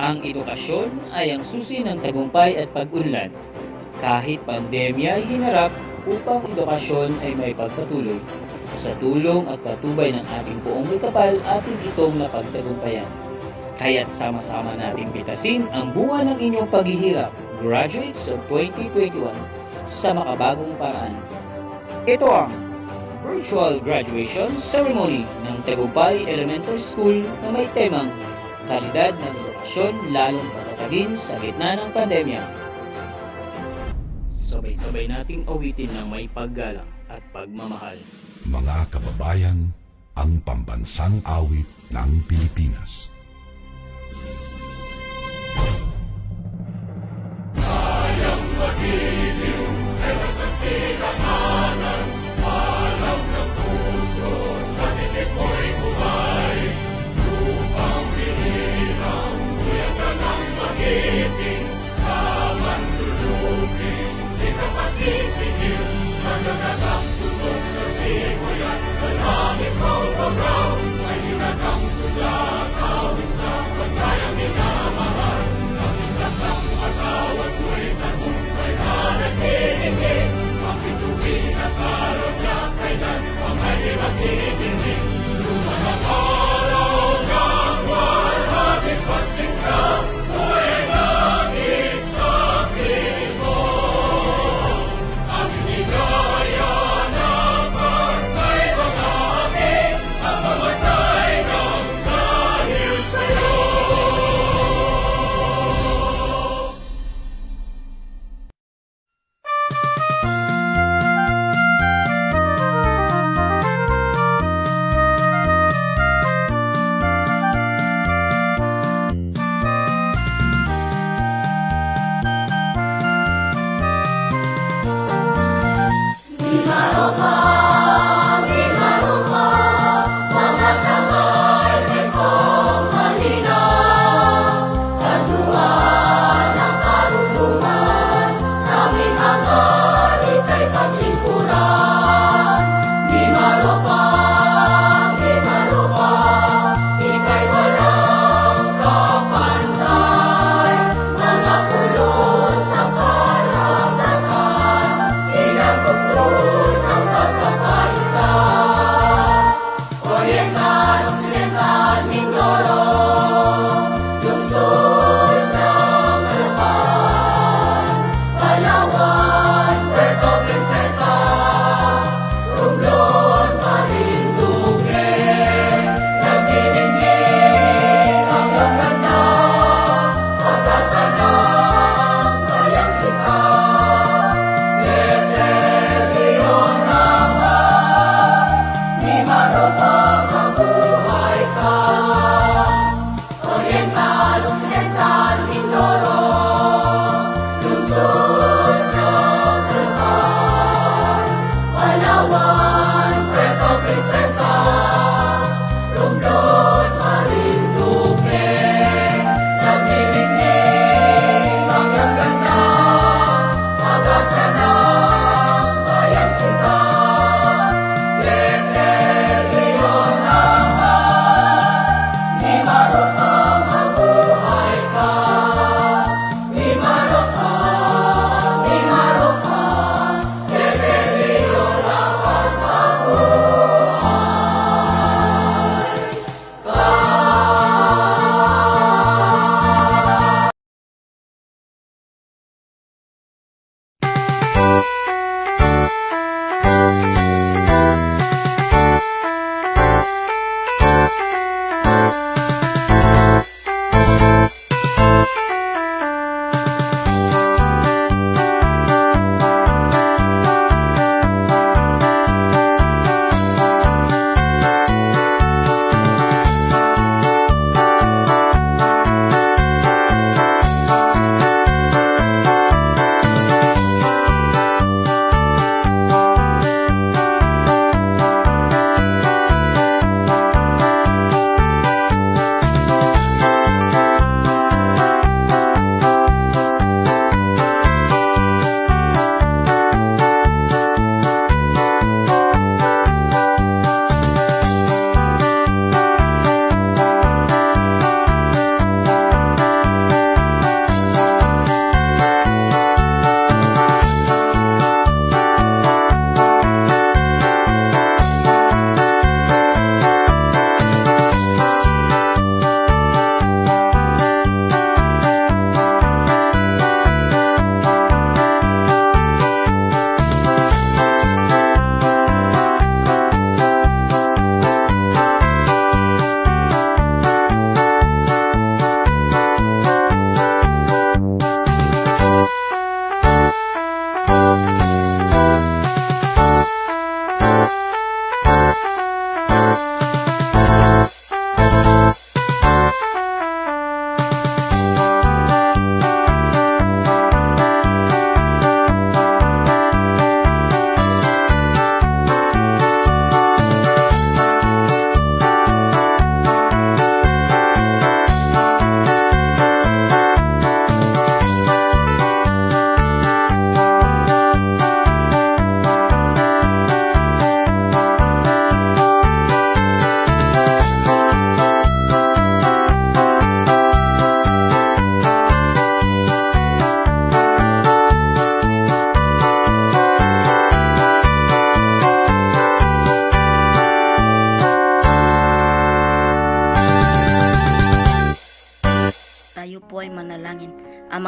Ang edukasyon ay ang susi ng tagumpay at pag-unlad. Kahit pandemya ay hinarap upang edukasyon ay may pagpatuloy. Sa tulong at patubay ng ating buong may kapal, ating itong napagtagumpayan. Kaya't sama-sama nating pitasin ang bunga ng inyong paghihirap, graduates of 2021, sa makabagong paraan. Ito ang virtual graduation ceremony ng Tagumpay Elementary School na may temang kalidad ng edukasyon lalong patatagin sa gitna ng pandemya. Sabay-sabay nating awitin ng may paggalang at pagmamahal. Mga kababayan, ang pambansang awit ng Pilipinas. Kayang magiliw, ewas ng silanganan, alam ng puso, sa titik mo'y buhay. Lupang pinirang, tuyang ka ng magiting, sa manluluping, di ka pasisigil, sa gagatang tutok sa simoy at sa langit mong pagaw, ay hinagang tulad, awit sa pagkayang minamahal. Ang isang ng atawad mo'y tagumpay na nagtitingin, ang bituin at araw niya kailan pang ay magtitingin. Lumanang araw ng walhabing pagsingka, buhay langit sa piling mo. Ang inigaya na partay mga aking, ang mamatay ng dahil sa'yo. Eterno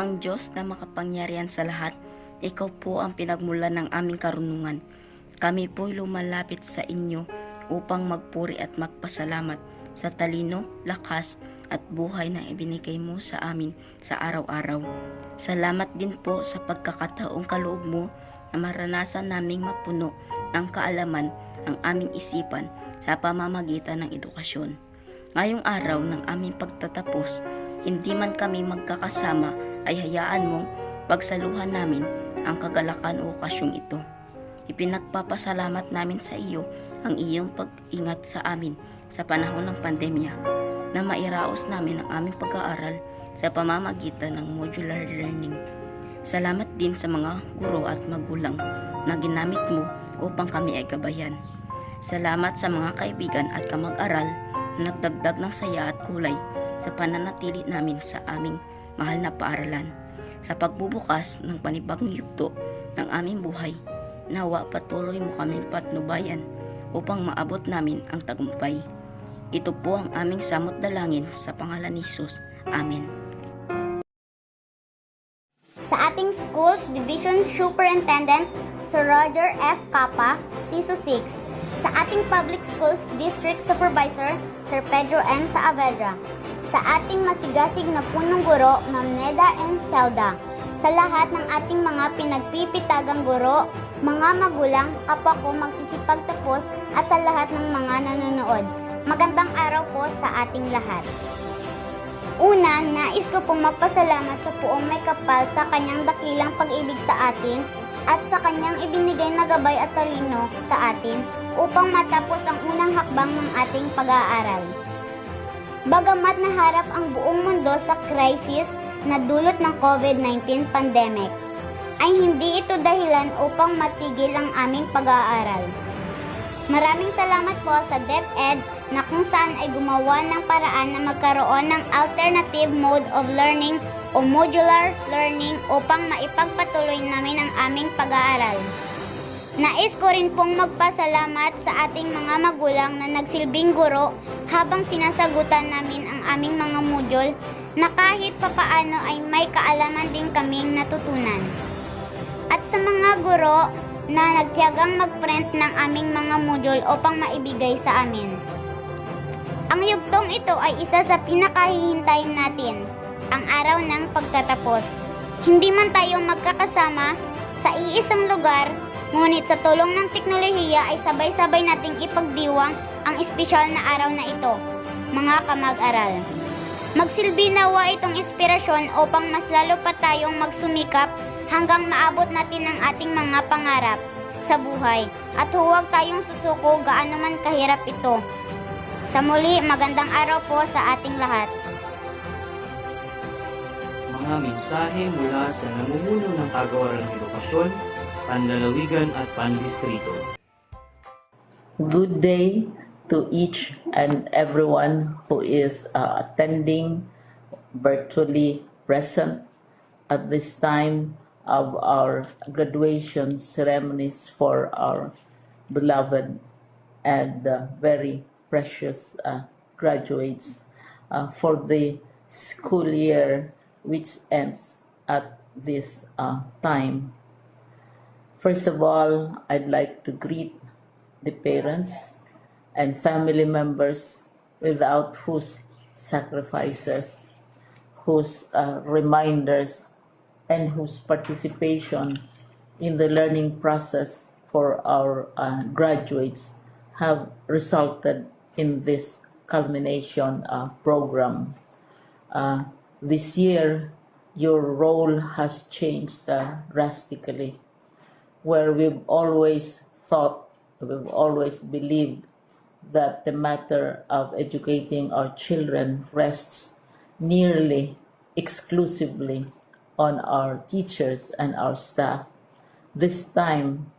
Amang Diyos na makapangyarihan sa lahat, ikaw po ang pinagmulan ng aming karunungan. Kami po'y lumalapit sa inyo upang magpuri at magpasalamat sa talino, lakas at buhay na ibinigay mo sa amin sa araw-araw. Salamat din po sa pagkakataong kaloob mo na maranasan naming mapuno ng kaalaman ang aming isipan sa pamamagitan ng edukasyon. Ngayong araw ng aming pagtatapos, hindi man kami magkakasama ay hayaan mong pagsaluhan namin ang kagalakan o okasyong ito. Ipinagpapasalamat namin sa iyo ang iyong pag-ingat sa amin sa panahon ng pandemya na mairaos namin ang aming pag-aaral sa pamamagitan ng modular learning. Salamat din sa mga guro at magulang na ginamit mo upang kami ay gabayan. Salamat sa mga kaibigan at kamag-aral na nagdagdag ng saya at kulay sa pananatili namin sa aming mahal na paaralan. Sa pagbubukas ng panibagong yugto ng aming buhay, nawa patuloy mo kaming patnubayan upang maabot namin ang tagumpay. Ito po ang aming samot dalangin sa pangalan ni Jesus. Amen. Sa ating Schools Division Superintendent, Sir Roger F. Capa, CISO 6. Sa ating Public Schools District Supervisor, Sir Pedro M. Saavedra. Sa ating masigasig na punong guro, Ma'am Neda N. Zelda. Sa lahat ng ating mga pinagpipitagang guro, mga magulang, kapwa ko magsisipag tapos at sa lahat ng mga nanonood. Magandang araw po sa ating lahat. Una, nais ko pong magpasalamat sa Poong May Kapal sa kanyang dakilang pag-ibig sa atin at sa kanyang ibinigay na gabay at talino sa atin upang matapos ang unang hakbang ng ating pag-aaral. Bagamat naharap ang buong mundo sa crisis na dulot ng COVID-19 pandemic, ay hindi ito dahilan upang matigil ang aming pag-aaral. Maraming salamat po sa DepEd na kung saan ay gumawa ng paraan na magkaroon ng alternative mode of learning o modular learning upang maipagpatuloy namin ang aming pag-aaral. Nais ko rin pong magpasalamat sa ating mga magulang na nagsilbing guro habang sinasagutan namin ang aming mga module na kahit papaano ay may kaalaman din kaming natutunan. At sa mga guro na nagtiyagang mag-print ng aming mga module upang maibigay sa amin. Ang yugtong ito ay isa sa pinakahihintayin natin, ang araw ng pagtatapos. Hindi man tayo magkakasama sa iisang lugar, ngunit sa tulong ng teknolohiya ay sabay-sabay nating ipagdiwang ang espesyal na araw na ito, mga kamag-aral. Magsilbi nawa itong inspirasyon upang mas lalo pa tayong magsumikap hanggang maabot natin ang ating mga pangarap sa buhay at huwag tayong susuko gaano man kahirap ito. Sa muli, magandang araw po sa ating lahat. Mga mensahe mula sa namumuno ng Kagawaran ng Edukasyon, Panlalawigan at Pandistrito. Good day to each and everyone who is attending virtually present at this time of our graduation ceremonies for our beloved and very precious graduates for the school year which ends at this time. First of all, I'd like to greet the parents and family members without whose sacrifices, whose reminders, and whose participation in the learning process for our graduates have resulted in this culmination program. This year, your role has changed drastically, where we've always believed that the matter of educating our children rests nearly exclusively on our teachers and our staff. This time,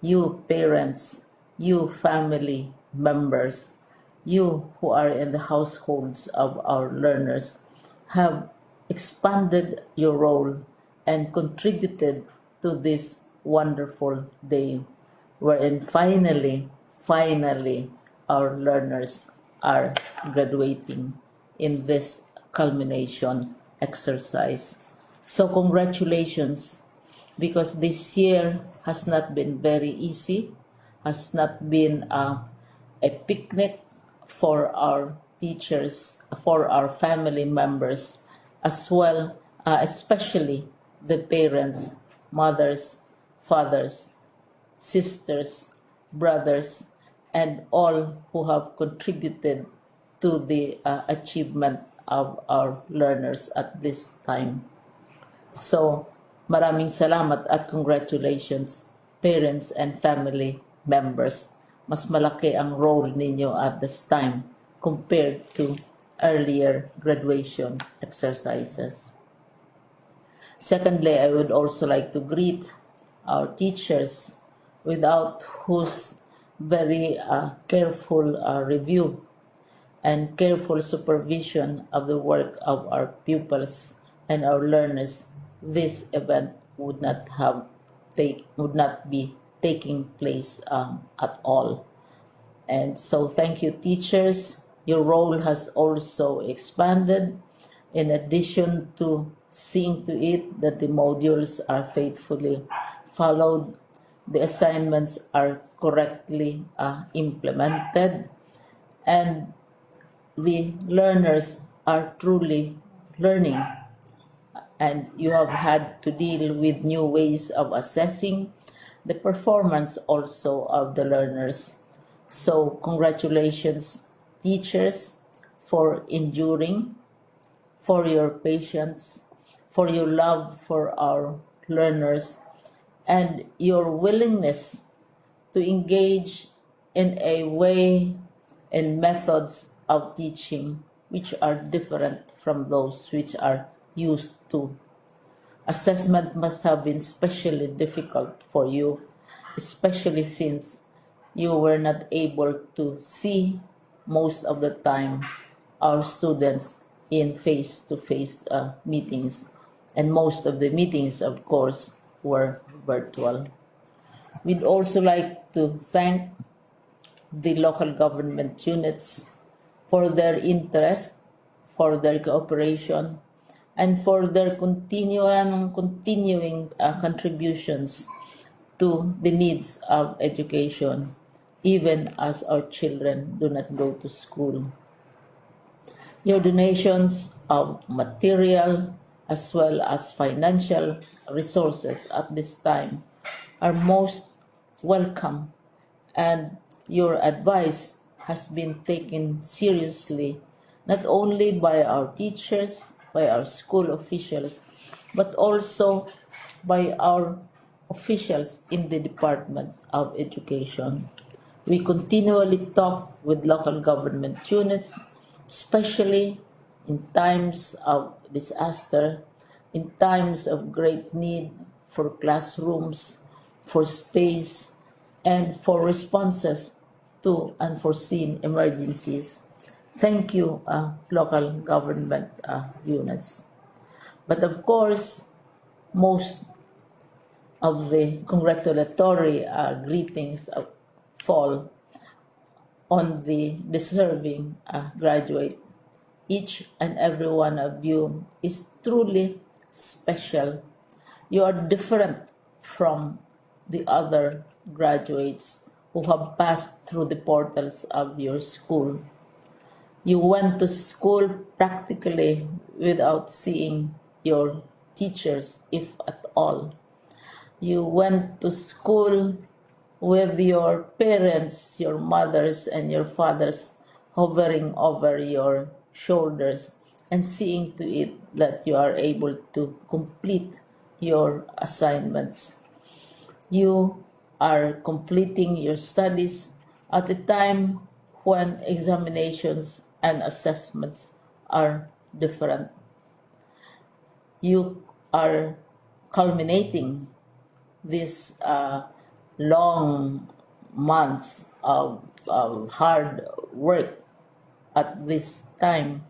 you parents, you family members, you who are in the households of our learners have expanded your role and contributed to this wonderful day wherein finally our learners are graduating in this culmination exercise. So congratulations, because this year has not been very easy, has not been a picnic for our teachers, for our family members, as well, especially the parents, mothers, fathers, sisters, brothers, and all who have contributed to the achievement of our learners at this time. So, maraming salamat at congratulations, parents and family members. Mas malaki ang role ninyo at this time compared to earlier graduation exercises. Secondly, I would also like to greet our teachers, without whose very careful review and careful supervision of the work of our pupils and our learners, this event would not be taking place at all. And so thank you, teachers. Your role has also expanded, in addition to seeing to it that the modules are faithfully followed, the assignments are correctly implemented, and the learners are truly learning, and you have had to deal with new ways of assessing the performance also of the learners. So congratulations, teachers, for enduring, for your patience, for your love for our learners, and your willingness to engage in a way and methods of teaching which are different from those which are used to. Assessment must have been especially difficult for you, especially since you were not able to see most of the time our students in face-to-face meetings, and most of the meetings, of course, were virtual. We'd also like to thank the local government units for their interest, for their cooperation, and for their continuing contributions to the needs of education, even as our children do not go to school. Your donations of material as well as financial resources at this time are most welcome, and your advice has been taken seriously not only by our teachers, by our school officials, but also by our officials in the Department of Education. We continually talk with local government units, especially in times of disaster, in times of great need for classrooms, for space, and for responses to unforeseen emergencies. Thank you, local government units. But of course, most of the congratulatory greetings fall on the deserving graduate. Each and every one of you is truly special. You are different from the other graduates who have passed through the portals of your school. You went to school practically without seeing your teachers, if at all. You went to school with your parents, your mothers, and your fathers hovering over your shoulders and seeing to it that you are able to complete your assignments. You are completing your studies at a time when examinations and assessments are different. You are culminating these long months of hard work at this time,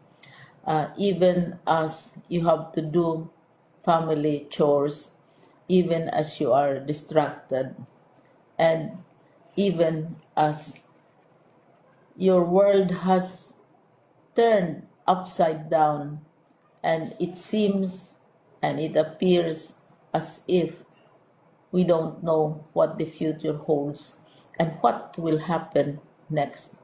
even as you have to do family chores, even as you are distracted, and even as your world has turned upside down, and it seems and it appears as if we don't know what the future holds and what will happen next.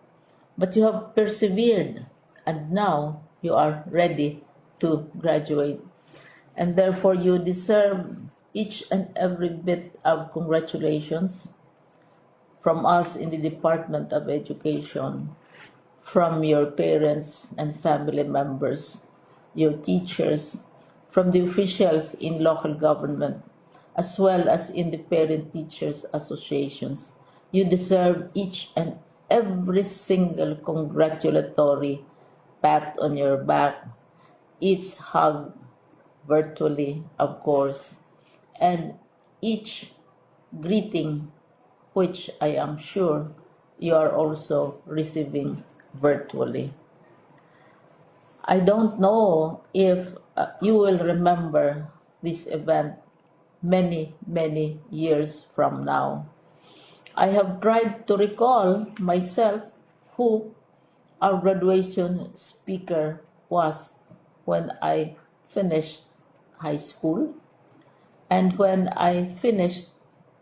But you have persevered, and now you are ready to graduate. And therefore, you deserve each and every bit of congratulations from us in the Department of Education, from your parents and family members, your teachers, from the officials in local government, as well as in the parent teachers associations. You deserve each and every single congratulatory pat on your back, each hug virtually, of course, and each greeting, which I am sure you are also receiving virtually. I don't know if you will remember this event many, many years from now. I have tried to recall myself who our graduation speaker was when I finished high school and when I finished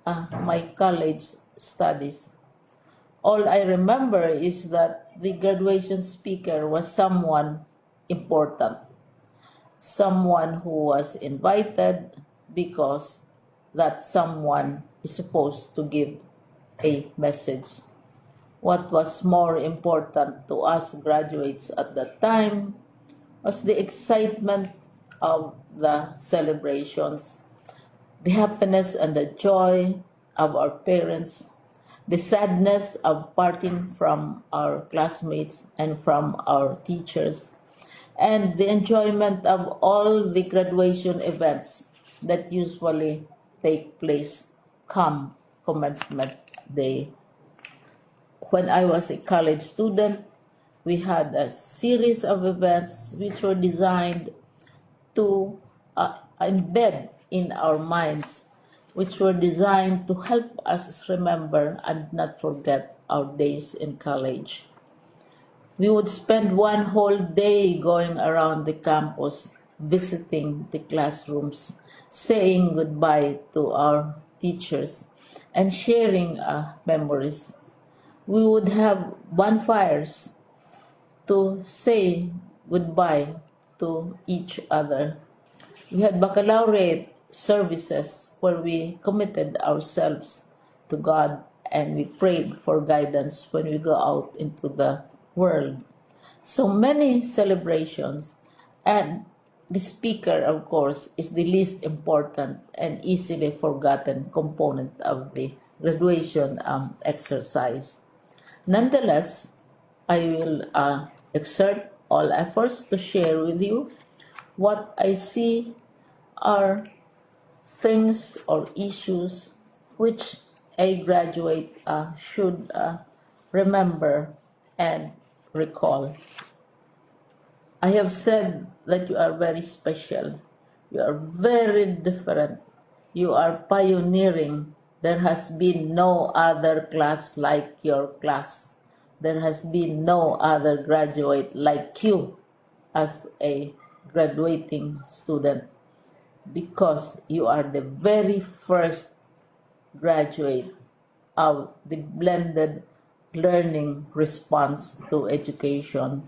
my college studies. All I remember is that the graduation speaker was someone important, someone who was invited because that someone is supposed to give a message. What was more important to us graduates at that time was the excitement of the celebrations, the happiness and the joy of our parents, the sadness of parting from our classmates and from our teachers, and the enjoyment of all the graduation events that usually take place come commencement day. When I was a college student, we had a series of events which were designed to embed in our minds, which were designed to help us remember and not forget our days in college. We would spend one whole day going around the campus, visiting the classrooms, saying goodbye to our teachers, and sharing memories. We would have bonfires to say goodbye to each other. We had baccalaureate services where we committed ourselves to God and we prayed for guidance when we go out into the world. So many celebrations, and the speaker, of course, is the least important and easily forgotten component of the graduation exercise. Nonetheless, I will exert all efforts to share with you what I see are things or issues which a graduate should remember and recall. I have said that you are very special. You are very different. You are pioneering. There has been no other class like your class. There has been no other graduate like you as a graduating student, because you are the very first graduate of the blended learning response to education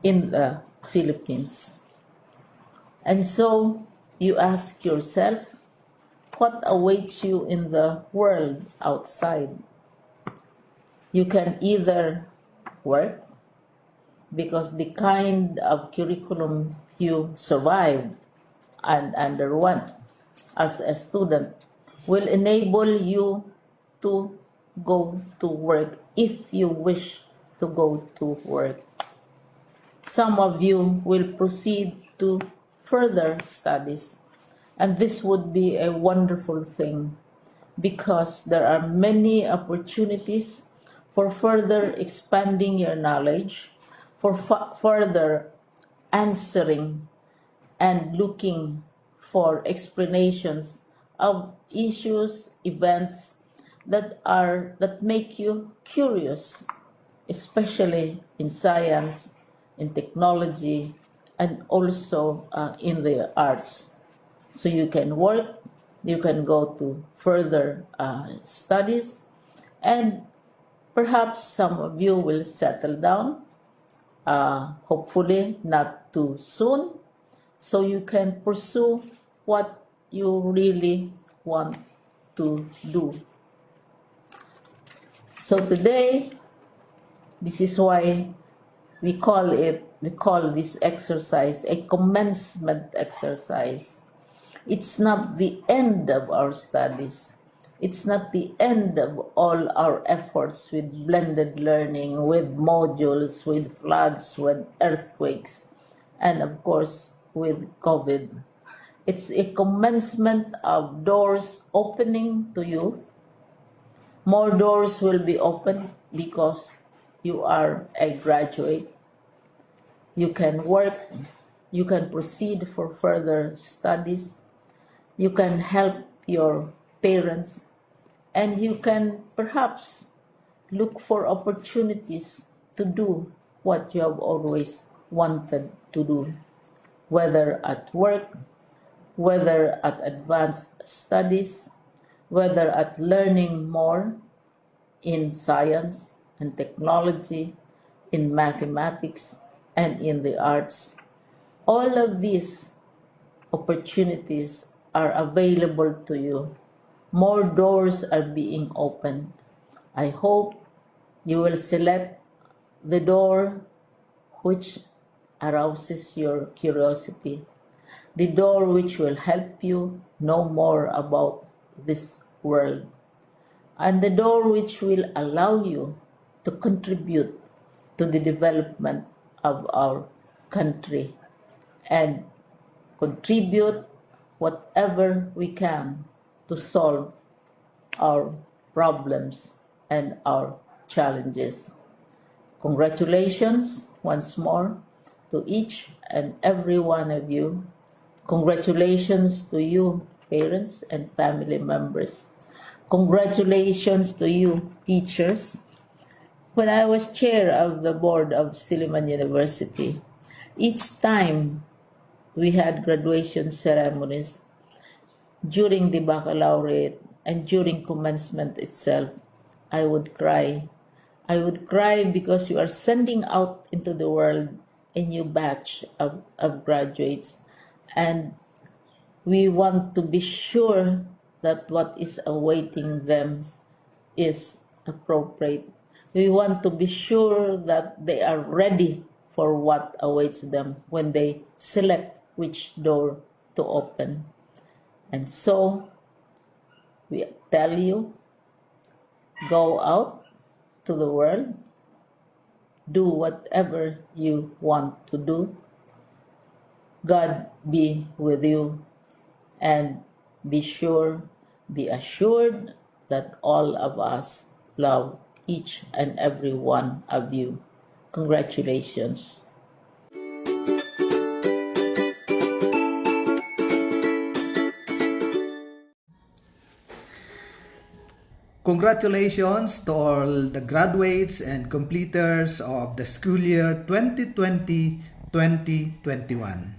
in the Philippines. And so you ask yourself, what awaits you in the world outside? You can either work, because the kind of curriculum you survived and underwent as a student will enable you to go to work if you wish to go to work. Some of you will proceed to further studies, and this would be a wonderful thing because there are many opportunities for further expanding your knowledge, for further answering and looking for explanations of issues, events that make you curious, especially in science, in technology, and also in the arts. so you can work, you can go to further studies, and perhaps some of you will settle down, hopefully not too soon, so you can pursue what you really want to do. So today, this is why we call this exercise a commencement exercise. It's not the end of our studies. It's not the end of all our efforts with blended learning, with modules, with floods, with earthquakes, and of course with COVID. It's a commencement of doors opening to you. More doors will be opened because you are a graduate. You can work, you can proceed for further studies, you can help your parents, and you can perhaps look for opportunities to do what you have always wanted to do, whether at work, whether at advanced studies, whether at learning more in science and technology, in mathematics, and in the arts. All of these opportunities are available to you. More doors are being opened. I hope you will select the door which arouses your curiosity, the door which will help you know more about this world, and the door which will allow you to contribute to the development of our country and contribute whatever we can to solve our problems and our challenges. Congratulations once more to each and every one of you. Congratulations to you, parents and family members. Congratulations to you, teachers. When I was chair of the board of Silliman University, each time we had graduation ceremonies, during the baccalaureate and during commencement itself, I would cry. I would cry because you are sending out into the world a new batch of graduates, and we want to be sure that what is awaiting them is appropriate. We want to be sure that they are ready for what awaits them when they select which door to open. And so we tell you, go out to the world, do whatever you want to do. God be with you, and be assured that all of us love each and every one of you. Congratulations. Congratulations to all the graduates and completers of the school year 2020-2021.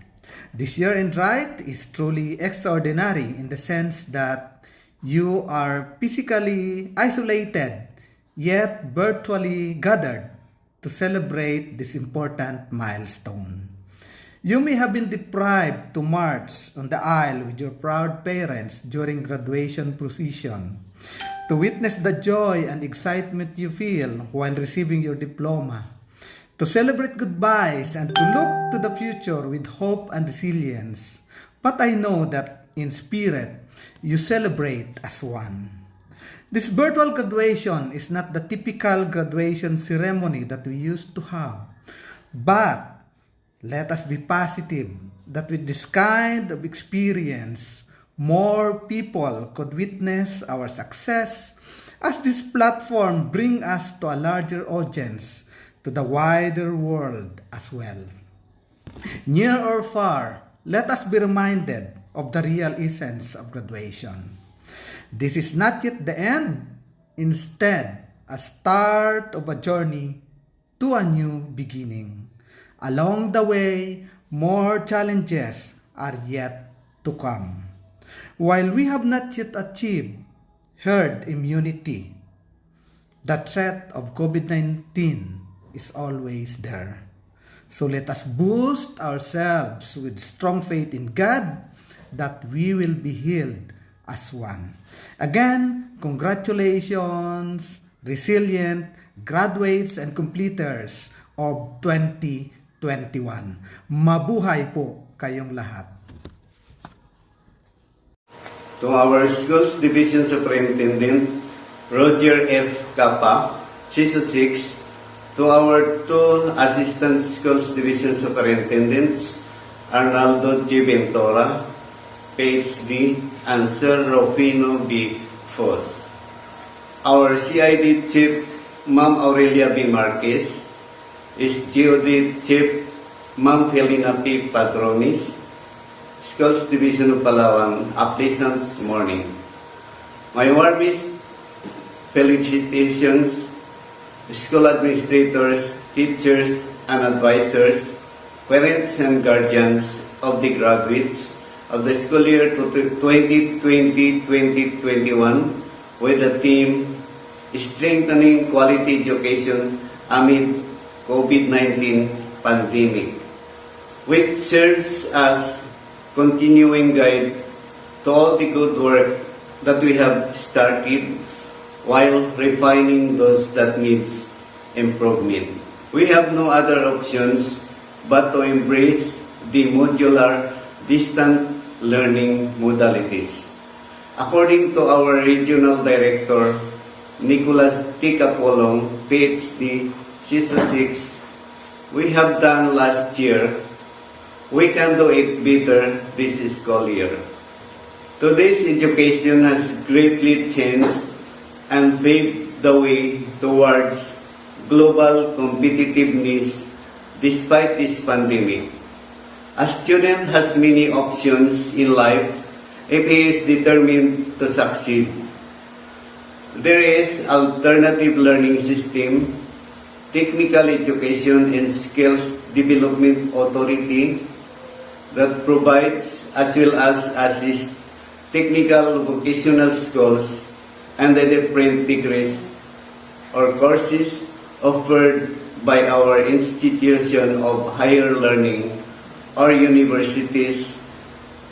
This year in Right is truly extraordinary in the sense that you are physically isolated yet virtually gathered to celebrate this important milestone. You may have been deprived to march on the aisle with your proud parents during graduation procession, to witness the joy and excitement you feel while receiving your diploma, to celebrate goodbyes and to look to the future with hope and resilience. But I know that in spirit, you celebrate as one. This virtual graduation is not the typical graduation ceremony that we used to have, but let us be positive that with this kind of experience, more people could witness our success as this platform brings us to a larger audience, to the wider world as well. Near or far, let us be reminded of the real essence of graduation. This is not yet the end, instead, a start of a journey to a new beginning. Along the way, more challenges are yet to come. While we have not yet achieved herd immunity, the threat of COVID-19 is always there. So let us boost ourselves with strong faith in God that we will be healed as one. Again, congratulations, resilient graduates and completers of 2021. Mabuhay po kayong lahat. To our Schools Division Superintendent, Roger F. Capa, CISO 6, to our two Assistant Schools Division Superintendents, Arnaldo G. Ventura, PhD, and Sir Rufino B. Foss. Our CID Chief, Ma'am Aurelia B. Marquez, is GOD Chief, Ma'am Felina P. Patronis, Schools Division of Palawan, a pleasant morning. My warmest felicitations, school administrators, teachers, and advisors, parents and guardians of the graduates of the school year 2020-2021 with the theme Strengthening Quality Education Amid COVID-19 Pandemic, which serves as continuing guide to all the good work that we have started while refining those that needs improvement. We have no other options but to embrace the modular distant learning modalities. According to our Regional Director, Nicolas T. Capolong, PhD, CISO 6, we have done last year. We can do it better this school year. Today's education has greatly changed and paved the way towards global competitiveness despite this pandemic. A student has many options in life if he is determined to succeed. There is alternative learning system, technical education and skills development authority that provides as well as assist technical vocational schools and the different degrees or courses offered by our institution of higher learning or universities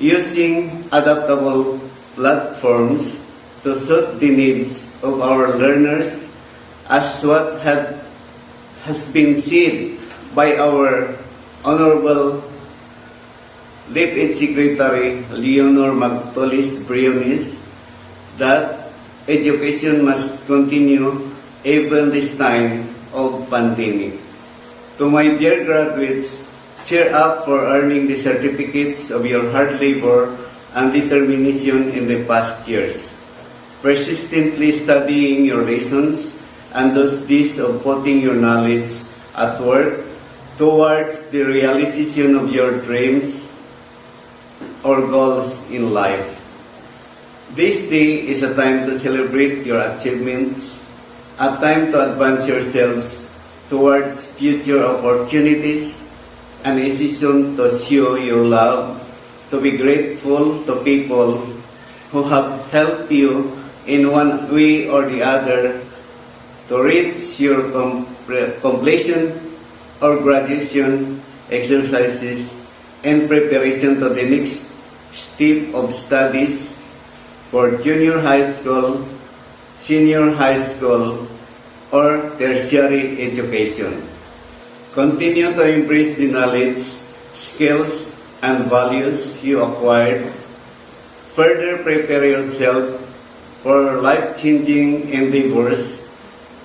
using adaptable platforms to suit the needs of our learners as what has been said by our Honorable Deputy Secretary Leonor Magtolis Briones that education must continue even this time of pandemic. To my dear graduates, cheer up for earning the certificates of your hard labor and determination in the past years. Persistently studying your lessons and those days of putting your knowledge at work towards the realization of your dreams or goals in life. This day is a time to celebrate your achievements, a time to advance yourselves towards future opportunities, and a season to show your love, to be grateful to people who have helped you in one way or the other to reach your completion or graduation exercises in preparation to the next step of studies for junior high school, senior high school, or tertiary education. Continue to embrace the knowledge, skills, and values you acquired. Further prepare yourself for life-changing endeavors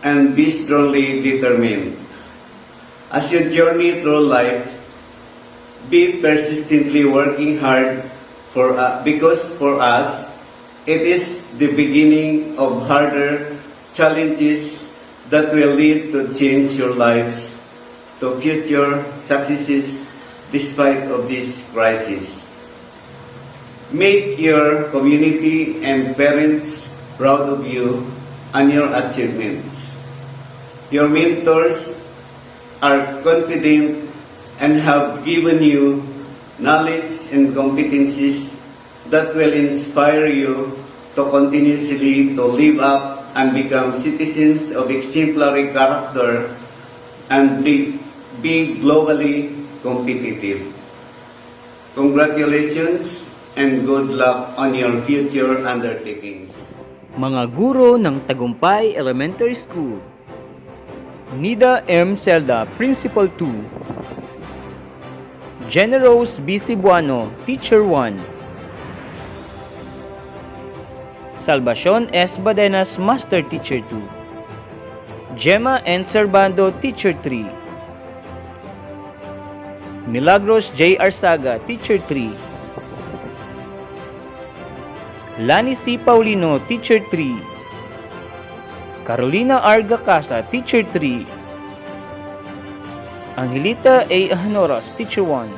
and be strongly determined. As you journey through life, be persistently working hard because for us, it is the beginning of harder challenges that will lead to change your lives to future successes despite of this crisis. Make your community and parents proud of you and your achievements. Your mentors are confident and have given you knowledge and competencies that will inspire you to continuously to live up and become citizens of exemplary character and be globally competitive. Congratulations and good luck on your future undertakings. Mga guro ng Tagumpay Elementary School. Nida M. Celda, Principal 2. Generos B. Cebuano, Teacher 1. Salvacion S. Badenas, Master Teacher 2. Gemma N. Servando, Teacher 3. Milagros J. Arsaga, Teacher 3. Lani C. Paulino, Teacher 3. Carolina R. Gacasa, Teacher 3. Angelita A. Ahanoras, Teacher 1.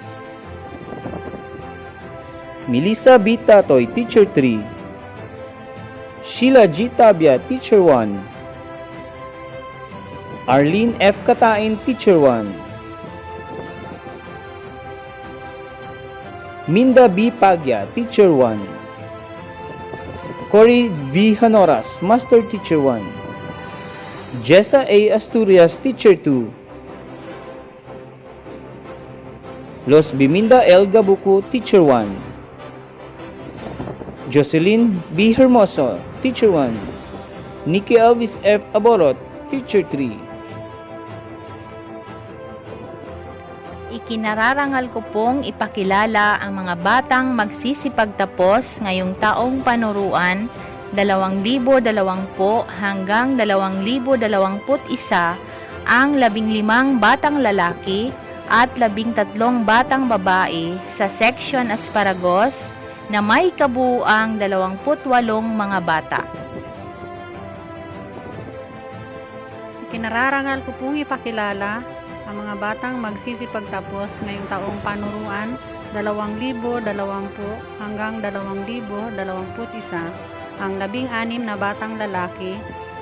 Melissa B. Tatoy, Teacher 3. Sheila G. Tabia, Teacher 1. Arlene F. Katain, Teacher 1. Minda B. Pagya, Teacher 1. Cory V. Hanoras, Master Teacher 1. Jessa A. Asturias, Teacher 2. Los Biminda L. Gabuco, Teacher 1. Jocelyn B. Hermoso, Teacher 1. Nikki Elvis F. Aborot, Teacher 3. Ikinararangal ko pong ipakilala ang mga batang magsisipagtapos ngayong taong panuruan 2020 hanggang 2021 ang 15 batang lalaki at 13 batang babae sa Section Asparagos na may kabuuang 28 mga bata. Ikinararangal ko pong ipakilala ang mga batang magsisipagtapos ngayong taong panuruan 2020 hanggang 2021 ang 16 na batang lalaki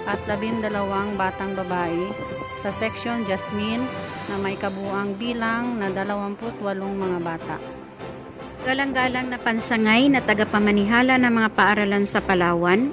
at 12 batang babae sa Section Jasmine na may kabuuang bilang na 28 mga bata. Galang-galang na pansangay na tagapamanihala ng mga paaralan sa Palawan,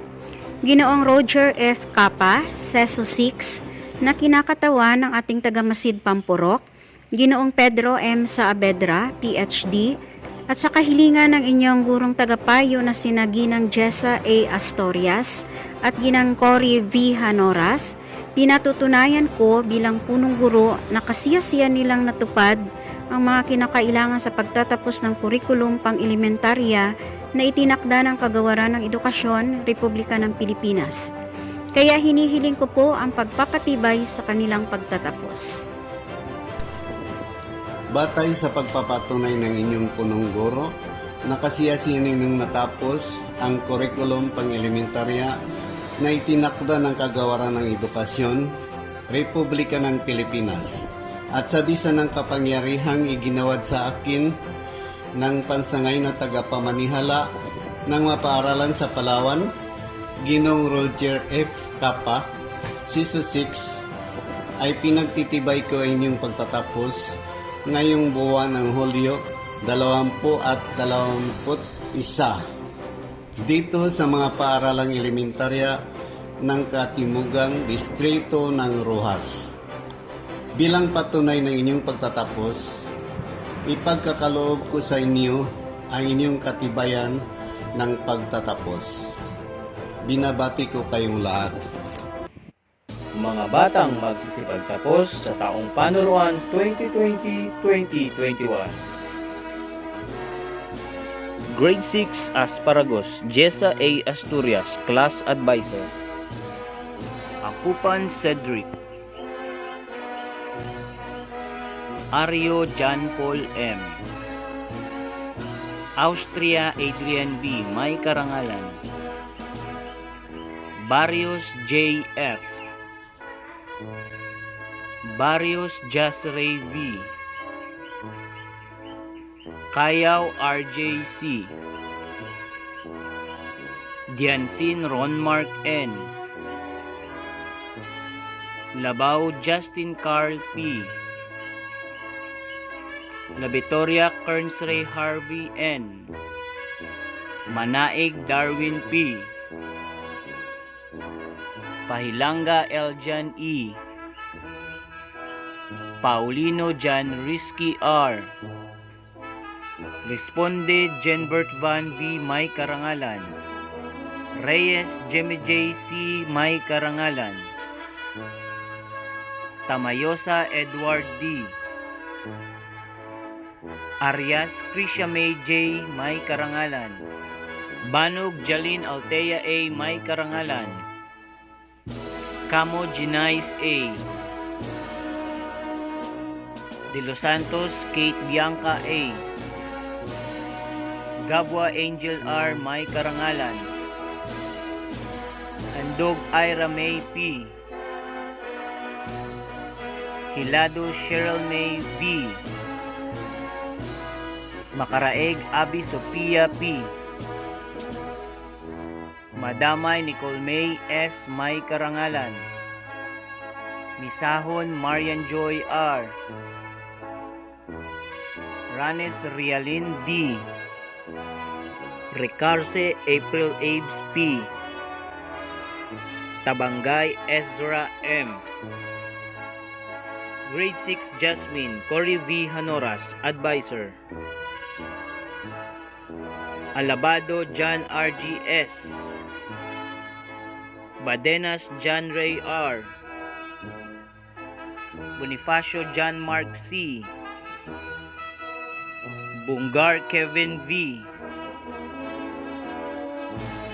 Ginoong Roger F. Capa, Seso 6, na kinakatawan ng ating tagamasid Pampurok, Ginoong Pedro M. Saavedra, PhD, at sa kahilingan ng inyong gurong tagapayo na sina Ginang Jessa A. Astorias at Ginang Cory V. Hanoras, pinatutunayan ko bilang punong guro na kasiyasiyan nilang natupad ang mga kinakailangan sa pagtatapos ng kurikulum pang-elementarya na itinakda ng Kagawaran ng Edukasyon, Republika ng Pilipinas. Kaya hinihiling ko po ang pagpapatibay sa kanilang pagtatapos. Batay sa pagpapatunay ng inyong punong guro, nakasiyasiyan ninyong natapos ang kurikulum pang-elementarya na itinakda ng Kagawaran ng Edukasyon, Republika ng Pilipinas, at sa bisa ng kapangyarihang iginawad sa akin ng pansangay na tagapamanihala ng mapaaralan sa Palawan, Ginong Roger F. Capa, Siso 6, ay pinagtitibay ko inyong pagtatapos ngayong buwan ng Hulyo 2021 dito sa mga paaralang elementarya ng Katimugang Distrito ng Rojas. Bilang patunay ng inyong pagtatapos, ipagkakaloob ko sa inyo ang inyong katibayan ng pagtatapos. Binabati ko kayong lahat. Mga batang magsisipagtapos sa taong panuruan 2020-2021. Grade 6 Asparagos, Jessa A. Asturias, Class Advisor. Akupan Cedric. Ario John Paul M. Austria Adrian B. May karangalan. Barrios J. F. Barrios Jasray V. Kayaw RJ C. Diansin Ronmark N. Labaw Justin Carl P. La Victoria Kernsray Harvey N. Manaig Darwin P. Pahilanga Eljan E. Paulino Jan Risky R. Responde Jenbert Van B. May Karangalan. Reyes Jimmy J. C. May Karangalan. Tamayosa Edward D. Arias Krisha May J. May Karangalan. Banog Jalin Altea A. May Karangalan. Camo Ginais A. De Los Santos Kate Bianca A. Gabwa Angel R. May Karangalan. Andog Ira May P. Hilado Cheryl May B. Makaraeg Abi Sophia P. Madamay Nicole May S. May Karangalan. Misahon Marian Joy R. Ranes Rialin D. Ricarse April Abe's P. Tabangay Ezra M. Grade 6 Jasmine Cory V. Hanoras, Advisor. Alabado John RGS. Badenas John Ray R. Bonifacio John Mark C. Bungar Kevin V.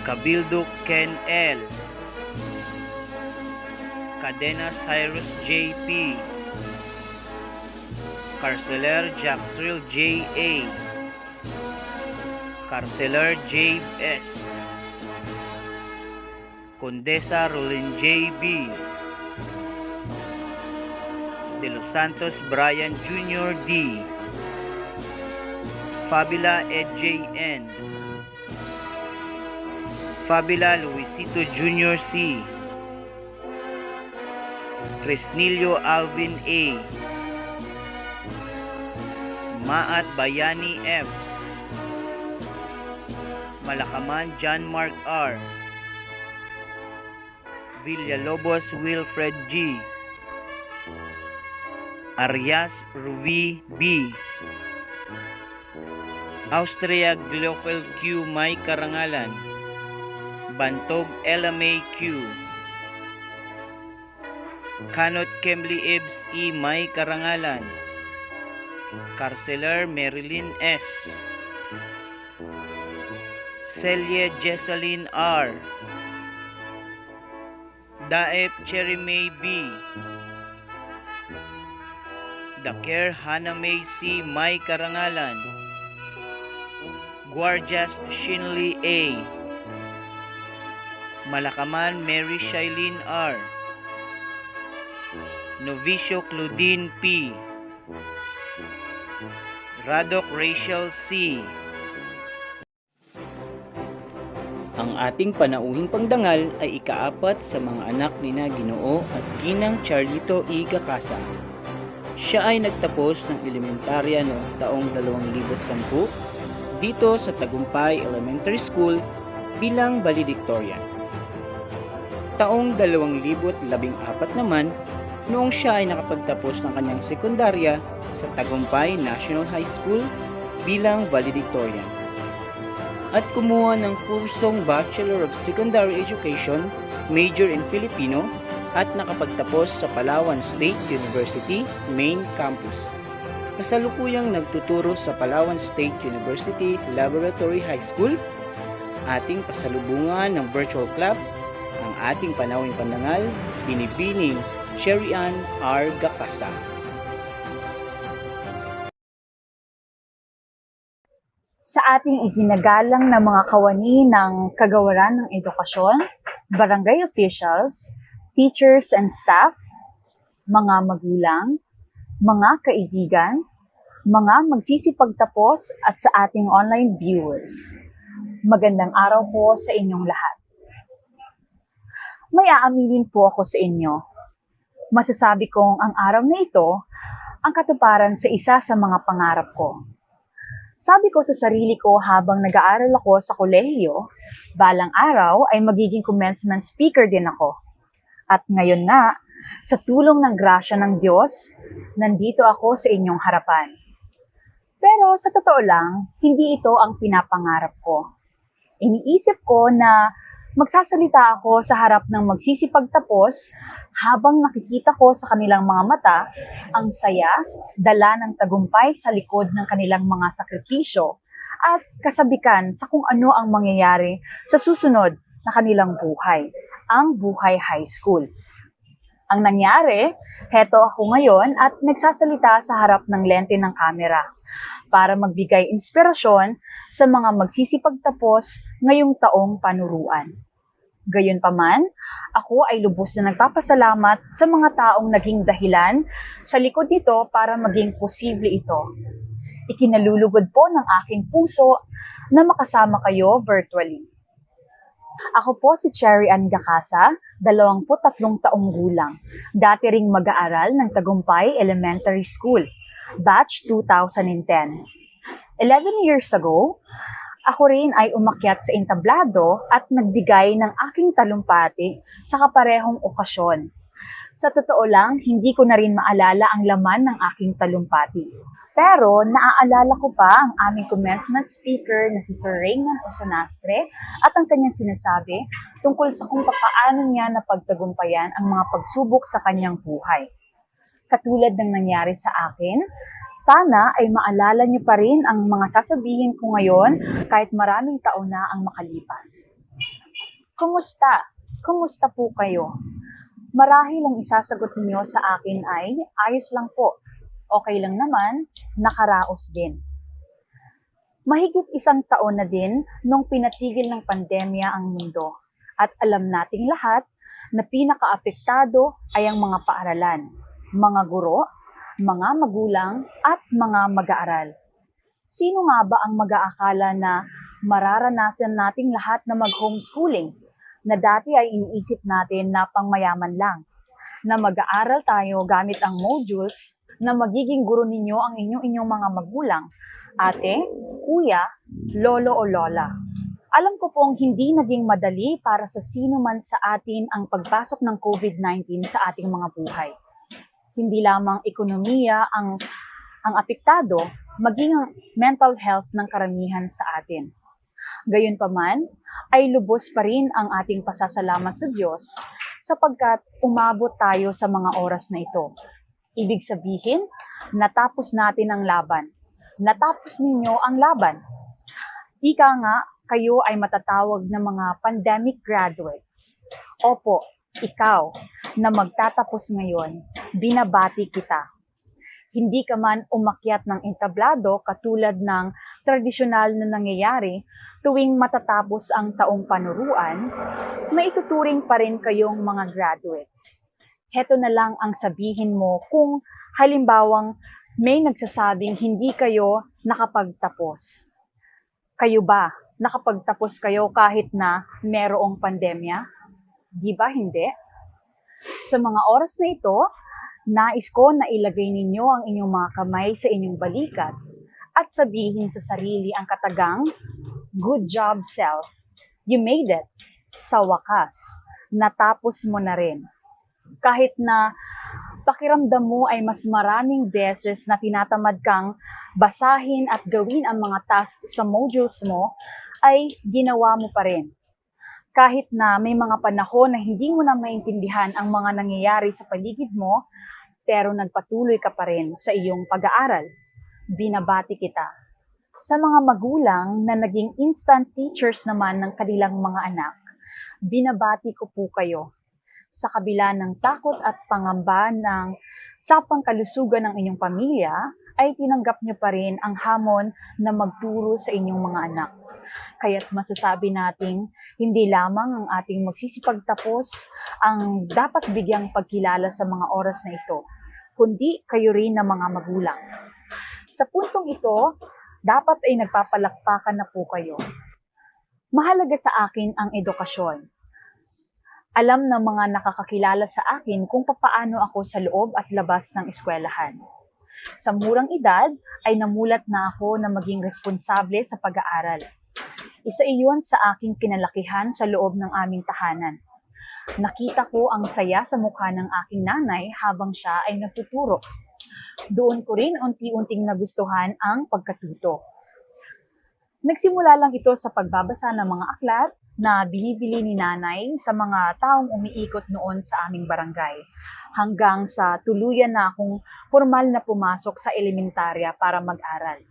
Cabildo Ken L. Cadena Cyrus J.P. Carceler Jaxril J.A. Carceler J.S. Condesa Rolin J.B. De Los Santos Brian Jr. D. Fabila Ed J.N. Fabila Luisito Jr. C. Fresnillo Alvin A. Maat Bayani F. Malakaman John Mark R. Villalobos Wilfred G. Arias Ruby B. Austria Glofel Q. May Karangalan. Bantog LMA Q. Kanot Kemli Ibs E. May Karangalan. Carceler Marilyn S. Celia Jessalyn R. Daep Cherry May B. Daker Hana May C. May Karangalan. Guardias Shinley A. Malakaman Mary Shailene R. Novicio Claudine P. Radok Rachel C. Ang ating panauhing pangdangal ay ikaapat sa mga anak ni na Ginoo at Ginang Charlito E. Gacasa. Siya ay nagtapos ng elementarya noong taong 2010 dito sa Tagumpay Elementary School bilang valedictorian. Taong 2014 naman noong siya ay nakapagtapos ng kanyang sekundarya sa Tagumpay National High School bilang valedictorian. At kumuha ng kursong Bachelor of Secondary Education, major in Filipino, at nakapagtapos sa Palawan State University, Main Campus. Kasalukuyang nagtuturo sa Palawan State University Laboratory High School. Ating pasalubungan ng virtual club, ang ating panawing pandangal, Binibining Cherry Ann R. Gacasa. Sa ating iginagalang na mga kawani ng Kagawaran ng Edukasyon, barangay officials, teachers and staff, mga magulang, mga kaibigan, mga magsisipagtapos at sa ating online viewers. Magandang araw po sa inyong lahat. May aaminin po ako sa inyo. Masasabi kong ang araw na ito ang katuparan sa isa sa mga pangarap ko. Sabi ko sa sarili ko habang nag-aaral ako sa kolehiyo, balang araw ay magiging commencement speaker din ako. At ngayon nga, sa tulong ng grasya ng Diyos, nandito ako sa inyong harapan. Pero sa totoo lang, hindi ito ang pinapangarap ko. Iniisip ko na magsasalita ako sa harap ng magsisipagtapos habang nakikita ko sa kanilang mga mata ang saya, dala ng tagumpay sa likod ng kanilang mga sakripisyo at kasabikan sa kung ano ang mangyayari sa susunod na kanilang buhay, ang buhay high school. Ang nangyari, heto ako ngayon at nagsasalita sa harap ng lente ng kamera para magbigay inspirasyon sa mga magsisipagtapos ngayong taong panuruan. Gayunpaman, ako ay lubos na nagpapasalamat sa mga taong naging dahilan sa likod nito para maging posible ito. Ikinalulugod po ng aking puso na makasama kayo virtually. Ako po si Cherry Ann Gacasa, 23 taong gulang. Dati ring mag-aaral ng Tagumpay Elementary School, batch 2010. 11 years ago, ako rin ay umakyat sa entablado at nagbigay ng aking talumpati sa kaparehong okasyon. Sa totoo lang, hindi ko na rin maalala ang laman ng aking talumpati. Pero naaalala ko pa ang aming commencement speaker na si Sir Raymond Osanastre at ang kanyang sinasabi tungkol sa kung paano niya napagtagumpayan ang mga pagsubok sa kanyang buhay. Katulad ng nangyari sa akin, sana ay maalala niyo pa rin ang mga sasabihin ko ngayon kahit maraming taon na ang makalipas. Kumusta? Kumusta po kayo? Marahil ang isasagot niyo sa akin ay, ayos lang po. Okay lang naman, nakaraos din. Mahigit 1 taon na din nung pinatigil ng pandemya ang mundo at alam nating lahat na pinakaapektado ay ang mga paaralan, mga guro, mga magulang at mga mag-aaral. Sino nga ba ang mag-aakala na mararanasan nating lahat na mag-homeschooling na dati ay iniisip natin na pangmayaman lang, na mag-aaral tayo gamit ang modules na magiging guro ninyo ang inyong mga magulang, ate, kuya, lolo o lola. Alam ko pong hindi naging madali para sa sino man sa atin ang pagpasok ng COVID-19 sa ating mga buhay. Hindi lamang ekonomiya ang apektado, maging ang mental health ng karamihan sa atin. Gayunpaman, ay lubos pa rin ang ating pasasalamat sa Diyos sapagkat umabot tayo sa mga oras na ito. Ibig sabihin, natapos natin ang laban. Natapos ninyo ang laban. Ika nga, kayo ay matatawag na mga pandemic graduates. Opo, ikaw na magtatapos ngayon, binabati kita. Hindi ka man umakyat ng entablado katulad ng tradisyonal na nangyayari tuwing matatapos ang taong panuruan, maituturing pa rin kayong mga graduates. Heto na lang ang sabihin mo kung halimbawang may nagsasabing hindi kayo nakapagtapos. Kayo ba? Nakapagtapos kayo kahit na merong pandemya? Di ba hindi? Sa mga oras na ito, nais ko na ilagay ninyo ang inyong mga kamay sa inyong balikat at sabihin sa sarili ang katagang, good job self. You made it. Sa wakas, natapos mo na rin. Kahit na pakiramdam mo ay mas maraming beses na tinatamad kang basahin at gawin ang mga tasks sa modules mo, ay ginawa mo pa rin. Kahit na may mga panahon na hindi mo na maintindihan ang mga nangyayari sa paligid mo, pero nagpatuloy ka pa rin sa iyong pag-aaral. Binabati kita. Sa mga magulang na naging instant teachers naman ng kanilang mga anak, binabati ko po kayo. Sa kabila ng takot at pangamba ng sapang kalusugan ng inyong pamilya, ay tinanggap niyo pa rin ang hamon na magturo sa inyong mga anak. Kaya't masasabi nating hindi lamang ang ating magsisipagtapos ang dapat bigyang pagkilala sa mga oras na ito, kundi kayo rin na mga magulang. Sa puntong ito, dapat ay nagpapalakpakan na po kayo. Mahalaga sa akin ang edukasyon. Alam ng mga nakakakilala sa akin kung papaano ako sa loob at labas ng eskwelahan. Sa murang edad ay namulat na ako na maging responsable sa pag-aaral. Isa iyon sa aking kinalakihan sa loob ng aming tahanan. Nakita ko ang saya sa mukha ng aking nanay habang siya ay nagtuturo. Doon ko rin unti-unting nagustuhan ang pagkatuto. Nagsimula lang ito sa pagbabasa ng mga aklat na binibili ni nanay sa mga taong umiikot noon sa aming barangay, hanggang sa tuluyan na akong formal na pumasok sa elementarya para mag-aral.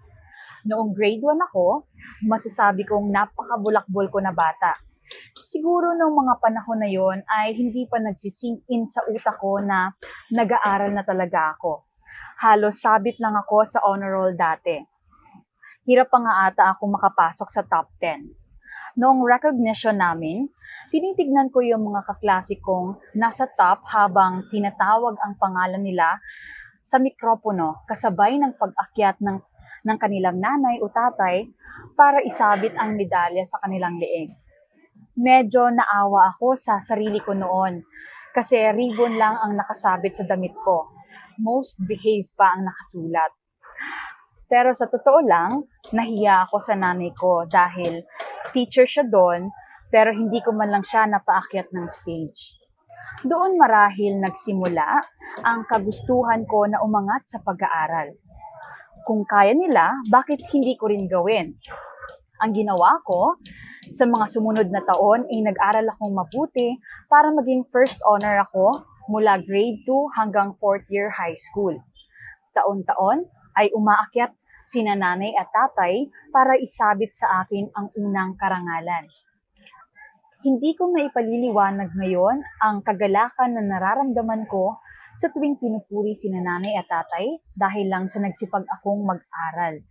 Noong grade 1 ako, masasabi kong napakabulakbol ko na bata. Siguro noong mga panahon na yon ay hindi pa nagsisink in sa utak ko na nag-aaral na talaga ako. Halos sabit lang ako sa honor roll dati. Hirap pa nga ata ako makapasok sa top 10. Noong recognition namin, tinitignan ko yung mga kaklase kong nasa top habang tinatawag ang pangalan nila sa mikropono kasabay ng pag-akyat ng kanilang nanay o tatay para isabit ang medalya sa kanilang leeg. Medyo naawa ako sa sarili ko noon kasi ribbon lang ang nakasabit sa damit ko. Most behaved pa ang nakasulat. Pero sa totoo lang, nahiya ako sa nanay ko dahil teacher siya doon pero hindi ko man lang siya napaakyat ng stage. Doon marahil nagsimula ang kagustuhan ko na umangat sa pag-aaral. Kung kaya nila, bakit hindi ko rin gawin? Ang ginawa ko, sa mga sumunod na taon ay nag-aral akong mabuti para maging first honor ako mula grade 2 hanggang 4th year high school. Taon-taon ay umaakyat sina nanay at tatay para isabit sa akin ang unang karangalan. Hindi ko maipaliliwanag ngayon ang kagalakan na nararamdaman ko sa tuwing pinupuri sina nanay at tatay dahil lang sa nagsipag akong mag-aral.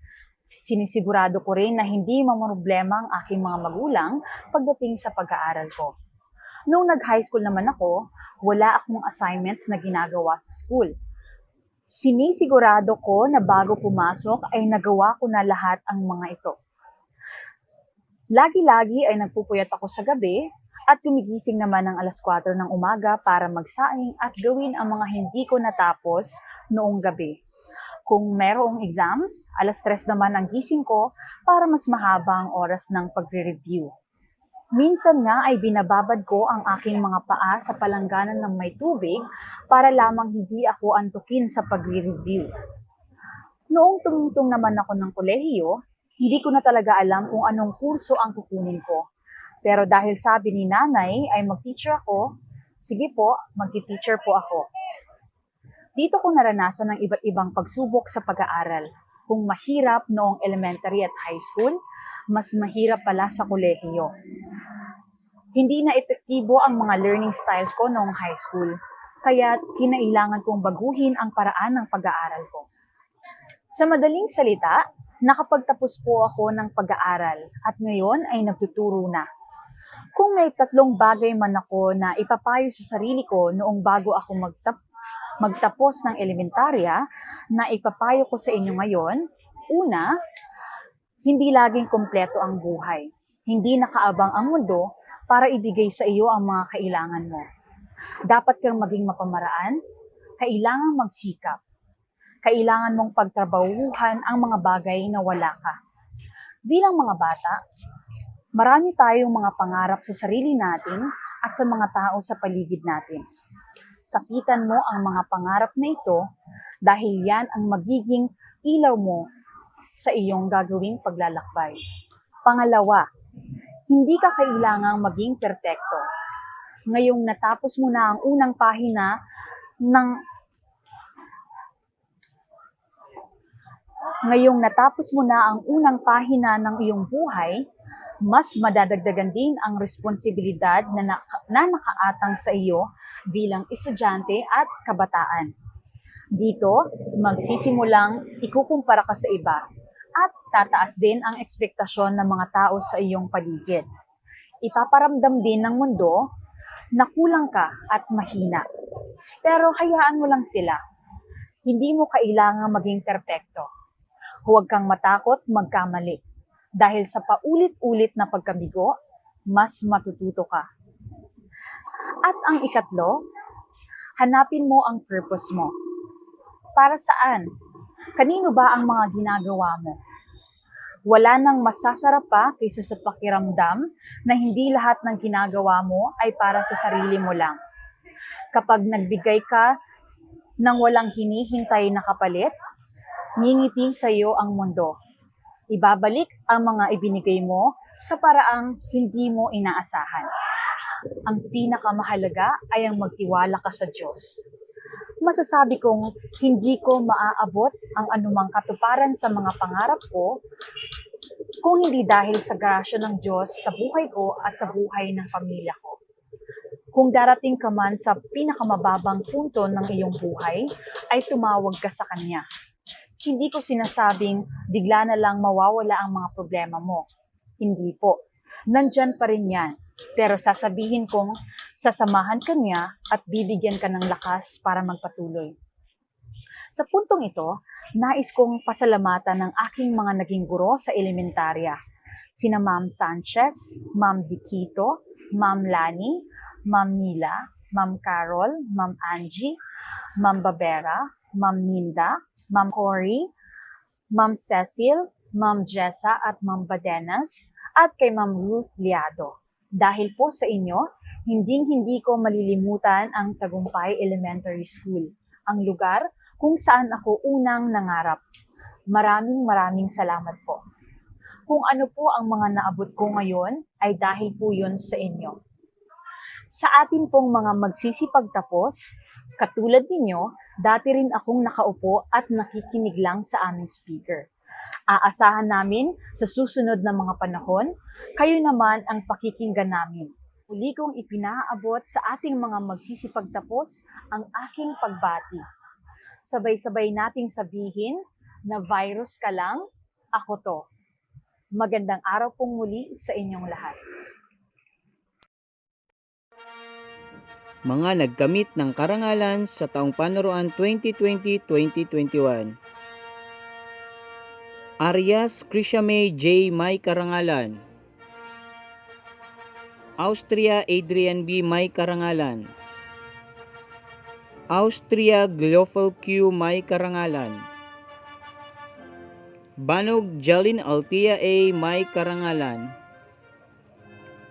Sinisigurado ko rin na hindi mamroblema ang aking mga magulang pagdating sa pag-aaral ko. Noong nag-high school naman ako, wala akong assignments na ginagawa sa school. Sinisigurado ko na bago pumasok ay nagawa ko na lahat ang mga ito. Lagi-lagi ay nagpupuyat ako sa gabi at gumigising naman ng alas 4 ng umaga para magsaing at gawin ang mga hindi ko natapos noong gabi. Kung merong exams, alas 3 naman ang gising ko para mas mahaba ang oras ng pagre-review. Minsan nga ay binababad ko ang aking mga paa sa palangganan ng may tubig para lamang hindi ako antukin sa pagre-review. Noong tumutong naman ako ng kolehiyo, hindi ko na talaga alam kung anong kurso ang kukunin ko. Pero dahil sabi ni nanay ay mag-teacher ako, sige po, mag-teacher po ako. Dito ko naranasan ng iba't ibang pagsubok sa pag-aaral. Kung mahirap noong elementary at high school, mas mahirap pala sa kolehiyo. Hindi na epektibo ang mga learning styles ko noong high school, kaya kinailangan kong baguhin ang paraan ng pag-aaral ko. Sa madaling salita, nakapagtapos po ako ng pag-aaral at ngayon ay nagtuturo na. Kung may 3 bagay man ako na ipapayo sa sarili ko noong bago ako magtapos ng elementarya na ipapayo ko sa inyo ngayon, una, hindi laging kumpleto ang buhay. Hindi nakaabang ang mundo para ibigay sa iyo ang mga kailangan mo. Dapat kang maging mapamaraan, kailangan magsikap. Kailangan mong pagtrabahuhan ang mga bagay na wala ka. Bilang mga bata, marami tayong mga pangarap sa sarili natin at sa mga tao sa paligid natin. Kapitan mo ang mga pangarap na ito dahil yan ang magiging ilaw mo sa iyong gagawing paglalakbay. Pangalawa, hindi ka kailangang maging perpekto. Ngayong natapos mo na ang unang pahina ng iyong buhay, mas madadagdagan din ang responsibilidad na nakaatang sa iyo bilang estudyante at kabataan. Dito, magsisimulang ikukumpara ka sa iba at tataas din ang ekspektasyon ng mga tao sa iyong paligid. Ipaparamdam din ng mundo na kulang ka at mahina. Pero hayaan mo lang sila. Hindi mo kailangang maging perpekto. Huwag kang matakot magkamali. Dahil sa paulit-ulit na pagkabigo, mas matututo ka. At ang ikatlo, hanapin mo ang purpose mo. Para saan? Kanino ba ang mga ginagawa mo? Wala nang masasarap pa kaysa sa pakiramdam na hindi lahat ng ginagawa mo ay para sa sarili mo lang. Kapag nagbigay ka ng walang hinihintay na kapalit, ngingiti sa iyo ang mundo. Ibabalik ang mga ibinigay mo sa paraang hindi mo inaasahan. Ang pinakamahalaga ay ang magtiwala ka sa Diyos. Masasabi kong hindi ko maaabot ang anumang katuparan sa mga pangarap ko kung hindi dahil sa grasya ng Diyos sa buhay ko at sa buhay ng pamilya ko. Kung darating ka man sa pinakamababang punto ng iyong buhay, ay tumawag ka sa Kanya. Hindi ko sinasabing bigla na lang mawawala ang mga problema mo. Hindi po. Nandyan pa rin yan. Pero sasabihin kong sasamahan ka niya at bibigyan ka ng lakas para magpatuloy. Sa puntong ito, nais kong pasalamatan ng aking mga naging guro sa elementarya. Sina Ma'am Sanchez, Ma'am Diquito, Ma'am Lani, Ma'am Mila, Ma'am Carol, Ma'am Angie, Ma'am Babera, Ma'am Minda, Ma'am Cory, Ma'am Cecil, Ma'am Jessa at Ma'am Badenas, at kay Ma'am Ruth Liado. Dahil po sa inyo, hindi ko malilimutan ang Tagumpay Elementary School, ang lugar kung saan ako unang nangarap. Maraming salamat po. Kung ano po ang mga naabot ko ngayon, ay dahil po yun sa inyo. Sa atin pong mga magsisipagtapos, katulad ninyo, dati rin akong nakaupo at nakikinig lang sa aming speaker. Aasahan namin sa susunod na mga panahon, kayo naman ang pakikinggan namin. Muli kong ipinaabot sa ating mga magsisipagtapos ang aking pagbati. Sabay-sabay nating sabihin na virus ka lang, ako to. Magandang araw pong muli sa inyong lahat. Mga nagkamit ng karangalan sa taong panuruan 2020-2021. Arias Krishame J. May karangalan. Austria Adrian B. May karangalan. Austria Glofel Q. May karangalan. Banog Jalin Altia A. May karangalan.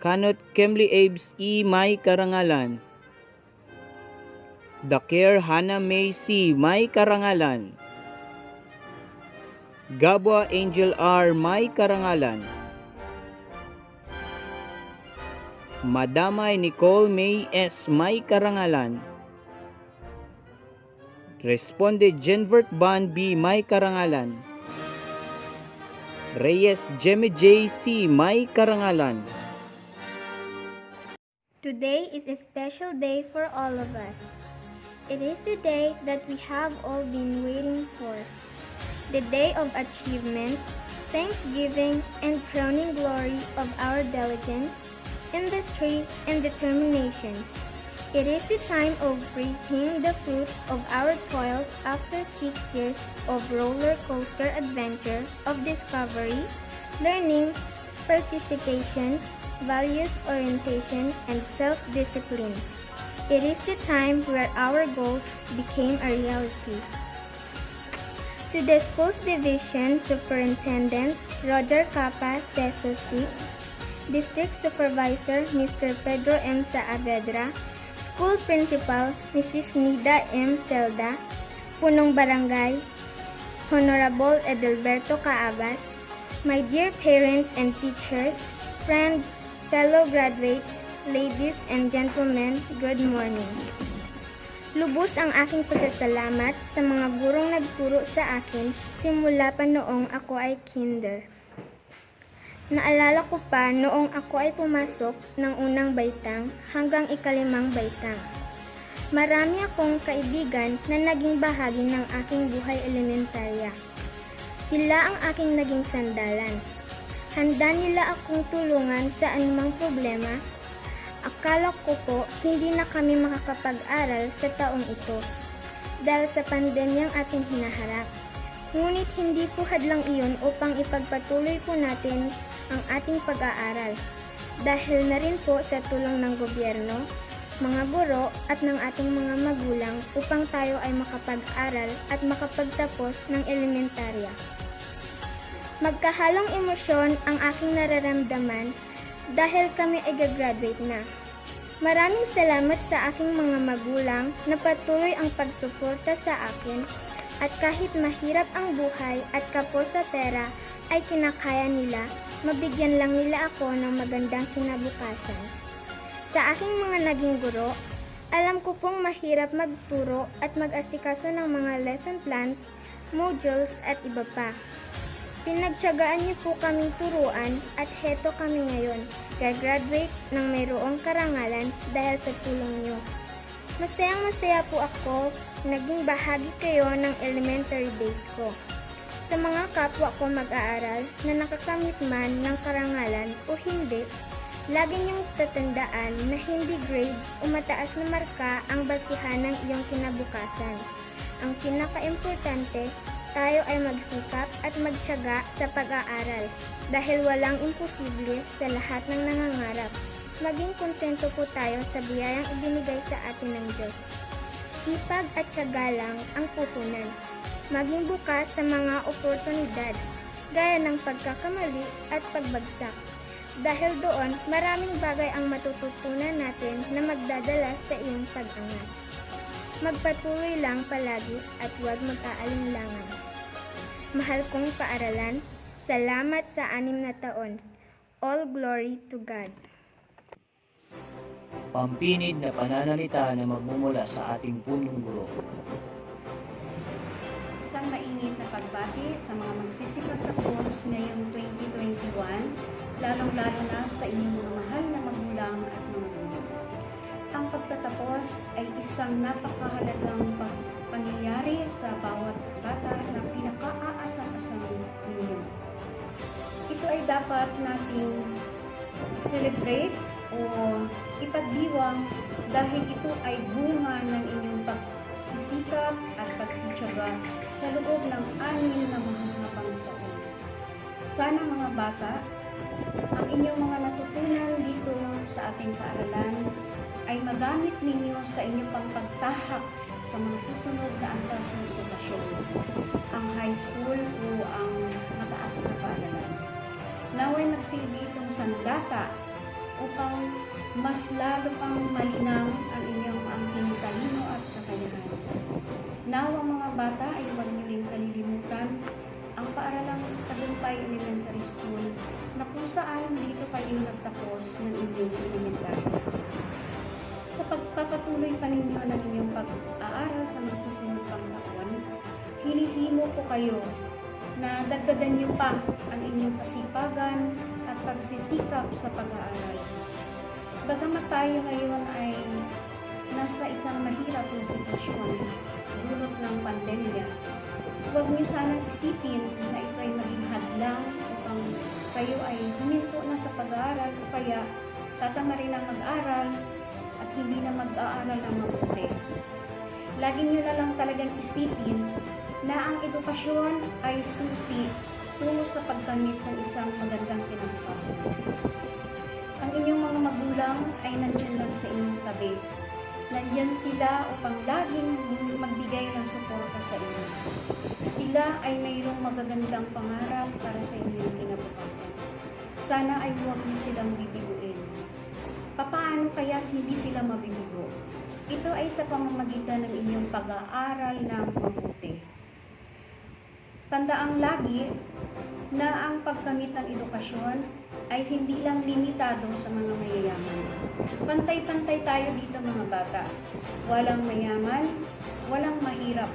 Kanot Kemli Abes E. May karangalan. Dakir Hannah May C. May karangalan. Gabwa Angel R. May karangalan. Madamay Nicole May S. May karangalan. Responde Genvert Ban B. May karangalan. Reyes Jeme J. C. May karangalan. Today is a special day for all of us. It is a day that we have all been waiting for. The day of achievement, thanksgiving, and crowning glory of our diligence, industry, and determination. It is the time of reaping the fruits of our toils after 6 years of roller coaster adventure of discovery, learning, participations, values orientation, and self-discipline. It is the time where our goals became a reality. To the Schools Division Superintendent Roger Capa, CESO 6, District Supervisor Mr. Pedro M. Saavedra, School Principal Mrs. Nida M. Celda, Punong Barangay, Honorable Edelberto Caabas, my dear parents and teachers, friends, fellow graduates, ladies and gentlemen, good morning. Lubos ang aking pasasalamat sa mga gurong nagturo sa akin simula pa noong ako ay kinder. Naalala ko pa noong ako ay pumasok ng unang baitang hanggang ikalimang baitang. Marami akong kaibigan na naging bahagi ng aking buhay elementarya. Sila ang aking naging sandalan. Handa nila akong tulungan sa anumang problema. Akala ko po hindi na kami makakapag-aral sa taong ito dahil sa pandemyang ating hinaharap. Ngunit hindi po hadlang iyon upang ipagpatuloy po natin ang ating pag-aaral. Dahil na rin po sa tulong ng gobyerno, mga guro at ng ating mga magulang upang tayo ay makapag-aral at makapagtapos ng elementarya. Magkahalong emosyon ang aking nararamdaman dahil kami ay gagraduate na. Maraming salamat sa aking mga magulang na patuloy ang pagsuporta sa akin at kahit mahirap ang buhay at kapos sa pera ay kinakaya nila, mabigyan lang nila ako ng magandang kinabukasan. Sa aking mga naging guro, alam ko pong mahirap magturo at mag-asikaso ng mga lesson plans, modules at iba pa. Pinagtiyagaan niyo po kaming turuan at heto kami ngayon, gagraduate ng mayroong karangalan dahil sa tulong niyo. Masayang-masaya po ako, naging bahagi kayo ng elementary days ko. Sa mga kapwa ko mag-aaral na nakakamit man ng karangalan o hindi, lagi niyong tatandaan na hindi grades o mataas na marka ang basihan ng iyong kinabukasan. Ang pinaka-importante, tayo ay magsikap at magtiyaga sa pag-aaral dahil walang imposible sa lahat ng nangangarap. Maging kontento po tayo sa biyayang ibinigay sa atin ng Diyos. Sipag at tiyaga lang ang pupunan. Maging bukas sa mga oportunidad, gaya ng pagkakamali at pagbagsak. Dahil doon, maraming bagay ang matututunan natin na magdadala sa iyong pag-angat. Magpatuloy lang palagi at huwag mag-aalinlangan. Mahal kong paaralan, salamat sa 6 na taon. All glory to God. Pampinid na pananalita na magmumula sa ating punong guro. Isang mainit na pagbati sa mga magsisipagtapos ngayong 2021, lalong-lalo na sa inyong mga mahal na magulang at mga guro. Ang pagtatapos ay isang napakahalagang pangyayari sa bawat bata na pinaka-aasang-asang ninyo. Ito ay dapat nating celebrate o ipagdiwang dahil ito ay bunga ng inyong pagsisikap at pagtitiyaga sa loob ng 6 na mahabang taon. Sana mga bata, ang inyong mga natutunan dito sa ating paaralan ay magamit ninyo sa inyong pagtahak sa mga susunod na antas ng edukasyon, ang high school o ang mataas na paaralan. Naway magsilbi itong sandata upang mas lalo pang malinaw ang inyong angking talino at kakayahan. Nawa mga bata ay huwag niyo rin kalilimutan ang paaralang Tagumpay Elementary School na kung saan dito kayo nagtapos ng inyong elementary. Sa pagpapatuloy pa ninyo ng inyong pag-aaral sa mga susunod pang taon, hinihimo po kayo na dagdagan niyo pa ang inyong kasipagan at pagsisikap sa pag-aaral. Bagamat tayo ngayon ay nasa isang mahirap na sitwasyon dulot ng pandemya, huwag niyo sanang isipin na ito ay maging hadlang upang kayo ay huminto na sa pag-aaral o kaya tatama rin ang mag-aral at hindi na mag-aaral ng mabuti. Lagi niyo na lang talagang isipin na ang edukasyon ay susi tungo sa pagkamit ng isang magandang kinabukasan. Ang inyong mga magulang ay nandyan lang sa inyong tabi. Nandyan sila upang laging magbigay ng suporta sa inyo. Sila ay mayroong magagandang pangarap para sa inyong kinabukasan. Sana ay huwag niyo silang bibiguin. Paano kaya hindi sila mabibigo? Ito ay sa pamamagitan ng inyong pag-aaral ng mabuti. Tandaang lagi na ang pagkamit ng edukasyon ay hindi lang limitado sa mga mayayaman. Pantay-pantay tayo dito mga bata. Walang mayaman, walang mahirap.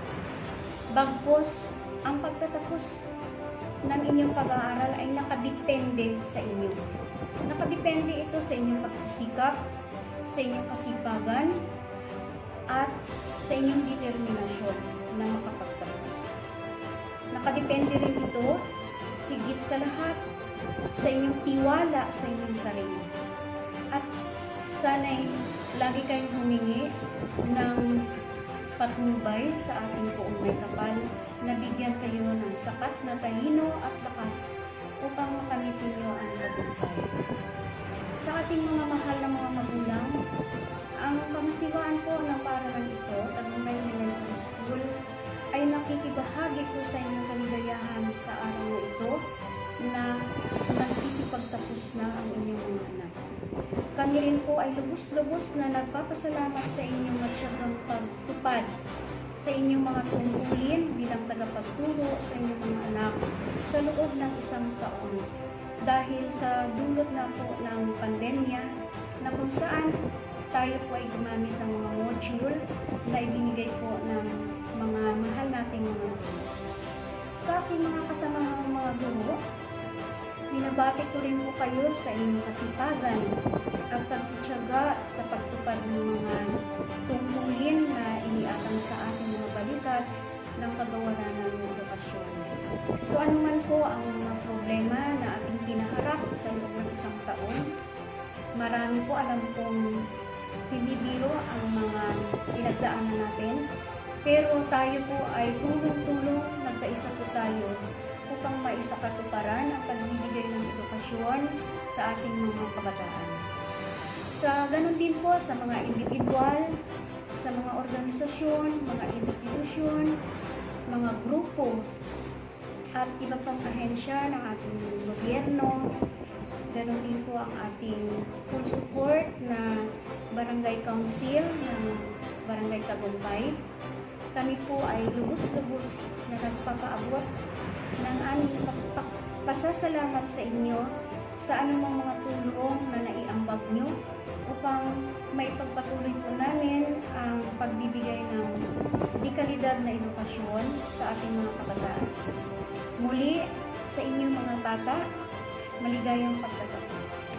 Bagpos, ang pagtatapos ng inyong pag-aaral ay nakadepende sa inyo. Nakadepende ito sa inyong pagsisikap, sa inyong kasipagan, at sa inyong determinasyon na makapagtapos. Nakadepende rin ito, higit sa lahat, sa inyong tiwala sa inyong sarili. At sana'y lagi kayong humingi ng patnubay sa ating poong may kapal na bigyan kayo ng sapat na talino at lakas upang makamitin niyo ang tagumpay. Sa ating mga mahal na mga magulang, Ang pamasiglaan po ng paaralan ito, Tagumpay Elementary School, ay nakikibahagi po sa inyong kaligayahan sa araw na ito na nagsisipagtapos na ang inyong mga anak. Kami rin po ay lubos-lubos na nagpapasalamat sa inyong matyagang pagtupad sa inyong mga tungkulin bilang tagapagturo sa inyong mga anak sa loob ng isang taon. Dahil sa dulot na po ng pandemya na kung saan tayo po ay gumamit ng mga module na ibinigay po ng mga mahal nating mga guro. Sa aking mga kasamahang mga guro, binabati ko rin po kayo sa inyong kasipagan at pagtitiyaga sa pagtupad ng mga tungkulin na iniatang sa ating mga balikat ng kagawaran ng edukasyon. So anuman po ang mga problema na ating kinaharap sa loob ng isang taon, marami po alam kong hindi biro ang mga pinagdaanan natin, pero tayo po ay tulong-tulong, nagkaisa po tayo upang maisakatuparan ang pagbibigay ng edukasyon sa ating mga kabataan. Sa ganun din po sa mga individual, sa mga organisasyon, mga institusyon, mga grupo, at iba pang ahensya ng ating gobyerno. Ganun din po ang ating full support na Barangay Council ng Barangay Tagumpay. Kami po ay lubos-lubos na nagpapaabot ng aming pasasalamat sa inyo sa anumang mga tulong na naiambag nyo upang maipagpatuloy po namin ang pagbibigay ng dekalidad na edukasyon sa ating mga kabataan. Muli, sa inyong mga bata, maligayang pagtatapos.